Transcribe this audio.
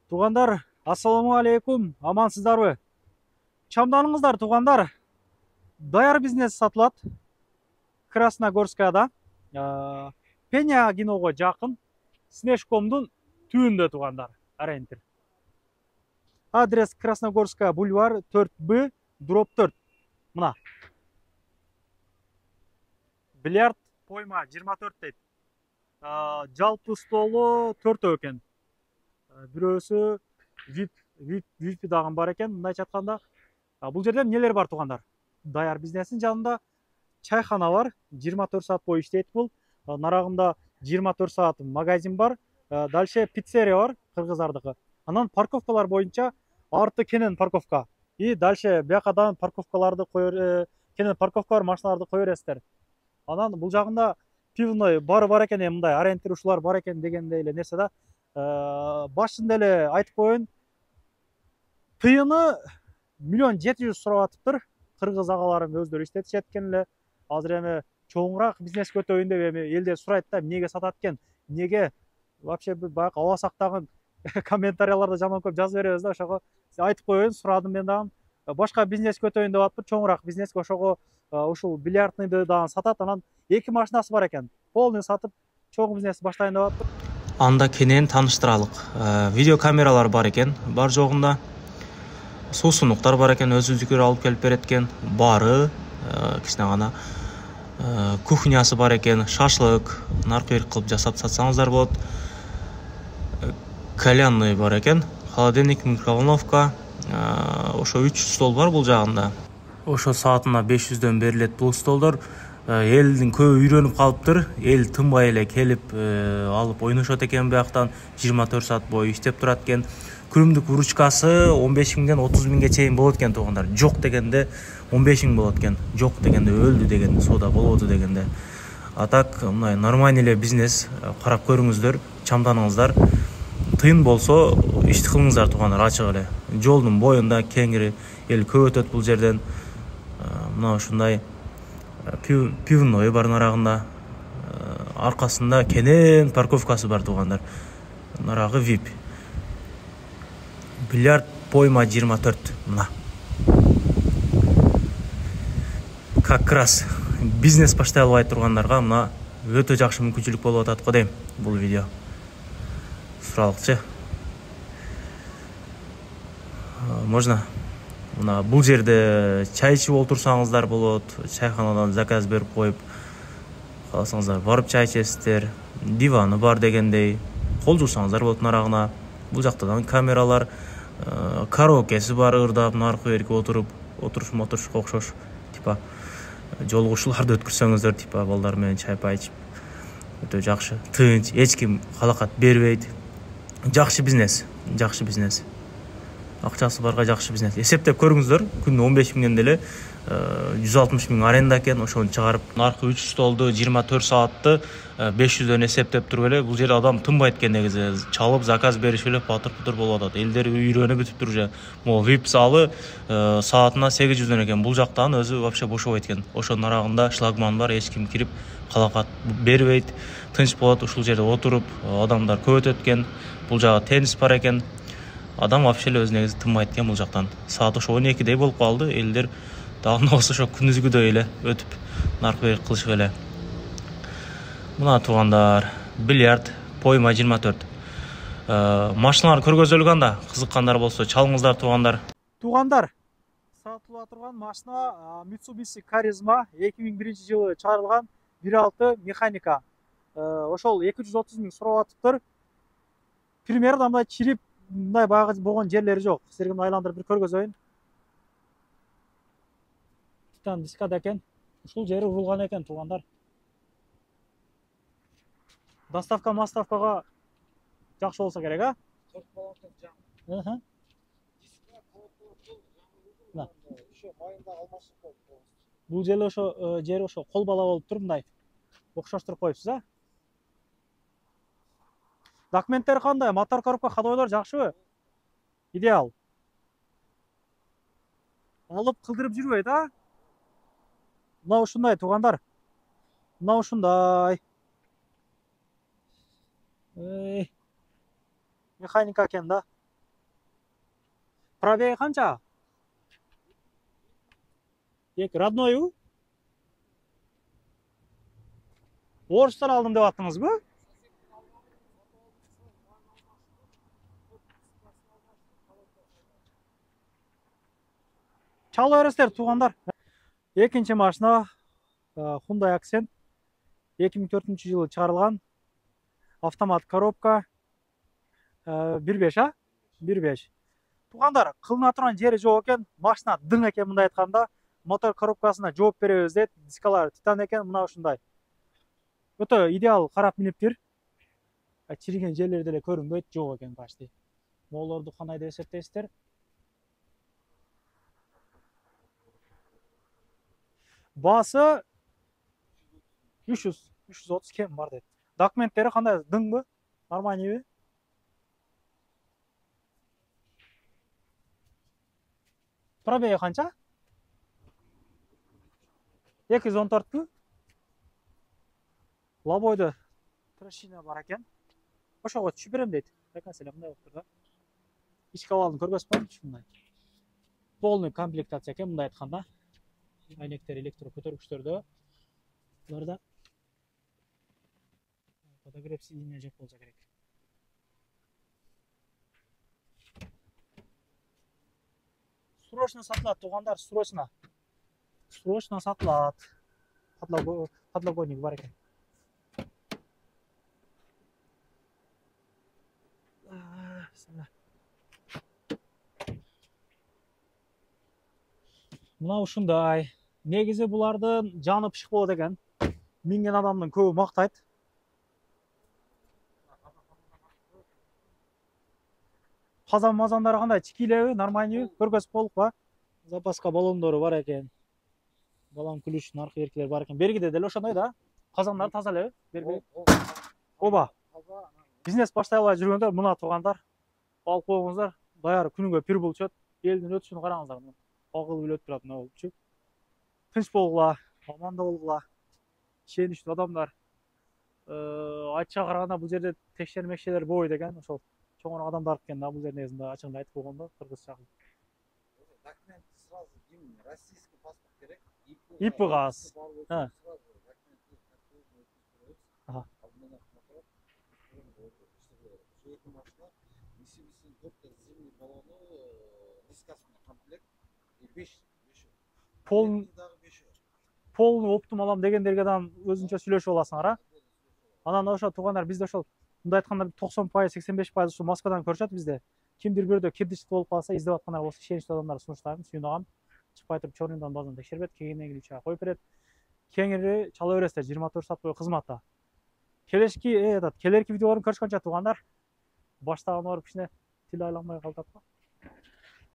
Туғандар, ассаламу алейкум, амансыздарбы? Чамданыңыздар, туғандар. Даяр бизнес сатылады. Красногорскада. Пеня киноға жақын. Снежкомдың түбінде, туғандар. Арендер. Адрес Красногорская бульвар 4Б, дроп 4. Мына. Бильярд пойма 24 дейді. Жалпы столы 4 екен. Бирөөсү VIP дагы бар екен. Мындайча айтканда, бул жерде нелер бар, туғандар? Даяр бизнестин жанында чайхана бар, 24 саат бою иштейт бул. Нарагында 24 саат магазин бар. Дальше пиццерия бар, кыргыздардыкы. Анан парковкалар боюнча арты кенен парковка. И дальше биякадан парковкаларды коер, кенен парковка бар, машиналарды кое бересиздер. Анан бул жагында пивной бары бар экен, мындай арендирушулар бар экен дегендей эле нерсе да. Башында эле айтып коеюн, тыйыны 1 700 000 сурап атыптыр. Кыргыз агаларым өздөрү иштетишет экен эле. Азыр эми чоңураак бизнес көтөйүн деп эми элдер сурайт да, эмнеге сатат экен, эмнеге вообще баягы аласак дагы комментарияларда жаман көп жазып беребиз да, ошого айтып коеюн, сурадым мен дагы. Башка бизнес көтөйүн деп атыптыр, чоңураак бизнеске, ошого ушул бильярдныйды дагы сатат. Анан 2 машинасы бар экен. Полный сатып, чоң бизнес баштайын деп атыптыр. Анда кенен таныштыралык. Видео камералар бар экен, бар жогунда. Суусундуктар бар экен, өзүнүкү алып келип берет экен. Бары, кичине гана кухнясы бар экен, шашлык, наркы кылып жасап сатсаңыздар болот. Кальянный бар экен, холодильник, микроволновка, ошо 3 стол бар бул жагында. Ошо саатына 500дөн берилет бул столдор. Элдин көбү үйрөнүп калыптыр. Эл тынбай эле келип алып ойношот экен, бияктан 24 саат бою иштеп турат экен. Күрүмдүк выручкасы 15 000ден 30 000ге чейин болот экен, тугандар. Жок дегенде 15 000 болот экен. Жок дегенде өлдү дегенде, соода болбоду дегенде. А так, мындай нормальный эле бизнес, карап көрүңүздөр, чамданыңыздар. Тыйын болсо ишти кылыңыздар, тугандар, ачык эле. Жолдун боюнда кеңири, эл көп өтөт бул жерден. Мына ушундай пивной бар нарагында. Аркасында кенен парковкасы бар, тугандар. Нарагы VIP. Бильярд пойма 24. Мына. Как раз бизнес баштай албай тургандарга мына өтө жакшы мүмкүнчүлүк болуп атат го дейм бул видео. Суралыкчы. Можно мына бул жерде чай ичип олтурсаңыздар болот, чайханадан заказ берип коюп калсаңыздар барып чай ичесиздер. Диваны бар дегендей, кол жуусаңыздар болот нарагына. Бул жактан камералар, караокеси бар, ырдап, наркы берип отуруп, отуруш окшош, типа жолугушууларды өткөрсөңүздөр, типа балдар менен чай ичип, өтө жакшы, тынч, эч ким калакат бербейт. Жакшы бизнес, жакшы бизнес. Акчасы барга жакшы бизнес. Эсептеп көрүңүздөр, күнүнө 15 000ден деле 160 000 аренда экен, ошону чыгарып, наркы 3 столду 24 саатты 500дөн эсептеп туруп эле, бул жерде адам тынбайт экен негизи. Чалып заказ беришип эле патыр-путур болуп атат. Элдер үйрөнүп бүтүптүр уже. Могу VIP залы саатына 800дөн экен. Бул жактан өзү вообще бошобойт экен. Ошонун арагында шлагбан бар, эч ким кирип калакат бербейт. Тынч болот, ушул жерде отуруп, адамдар көп өтөт экен. Бул жагы теннис бар экен. Адам вообще эле өзү негизи тынбайт экен бул жактан. Саат ошо 12дей болуп калды. Элдер дагы ошо күнүзгүдөй эле өтүп, наркы берип кылышып эле. Мына тугандар, бильярд пойма 24. Машиналар көргөзүлгөн анда, кызыккандар болсо чалыңыздар, тугандар. Тугандар, сатылып турган машина Mitsubishi Charisma 2001-жылы чыгарылган 1.6 механика. Ошол 230 000 сурап атыптыр. Примерно мындай чирип, мындай баягы болгон жерлери жок. Силерге айландырып бир көргөзөйүн. Титан дискада экен. Ушул жери урулган экен, тугандар. Доставка маставкага жакшы болсо керек, а? Бул жери ошо кол бала болуп тур, мындай окшоштуруп коюпсуз, а? Документтер кандай? Мотор коробка, ходойлор жакшыбы? Идеал. Алып кылдырып жүрбөйт, а? Мына ушундай, тугандар. Мына ушундай. Механика экен да. Пробеги канча? 2 роднойу? Орыстан алдым деп аттыңызбы? Чала бересіздер, туғандар. Екінші машина Hyundai Accent 2004 жылы шығарылған автомат коробка 1.5 а? 1.5. Туғандар, қылына тұрған жері жоқ екен, машина дың екен мындай айтқанда, мотор коробкасына жооп беребиз дейт, дискалары титан екен, мына ушундай. Өтө идеал қарап минип бир. Чириген жерлери деле көрүнбөйт, жоқ екен почти. Моолорду кандай деп эсептейсиздер? Басы 330 кем бар дейт. Документтери кандай, дыңбы? Нормальныйбы? Пробеги канча? 214-пү? Лабойдо трещина бар екен. Ошого түшүп берем дейт. Какая мындай болуп тур да. Ички абалын көргөзбөм, ушундай. Полный комплектация екен мындай айтканда. Айнектер, электро көтөргүчтөрдө. Буларда подогрев сиденья жок болсо керек. Срочно сатылат, тугандар, срочно. Срочно сатылат. Подлоготник бар екен. Мына ушундай. Негизи булардын жаны пышык болот экен. Минген адамдын көбү мактайт. Казан-мазандары кандай, чикилеби, нормальныйбы, көргөзүп болуп ба? Запаска баллондору бар экен. Баллон күлүш, наркы эркелер бар экен. Бергиде деле ошондой да. Казандар таза элеби? Берги. Оба. Бизнес баштай албай жүргөндөр мына тугандар. Алып койгуңуздар. Даяр күнүгө пир булчат. Элдин өтүшүн караңыздар. Агыл билет турат мына болчу. Тынч болгула, аманда болгула. Ишеничтүү адамдар. Айтча караганда бул жерде текшермекчелер болбойт экен. Ошол чоңураак адамдар экен да бул жер негизинде ачыгын айтып койгондо кыргызча. Документ сразу им российский паспорт керек. ИП газ. Полный оптум алам дегендерге дан өзүнчө сүйлөшүп аласыңар, а? Анан ошо тугандар бизде ошол мындай айтканда 90%, 85% ушу Москвадан көрүшөт бизде. Кимдир бирөө кирдичти болуп калса, издеп аткандар болсо, ишеничтүү адамдар сунуштайм, сүйүнөгам. Чыкпай туруп чорундан базаны текшербет, кегенен кийин чыга коюп берет. Кеңири чала бересиздер 24 саат бою кызматта. Келерки видеолорун көрүшкөнчө тугандар, баштаган барып кичине тил айланбай калат.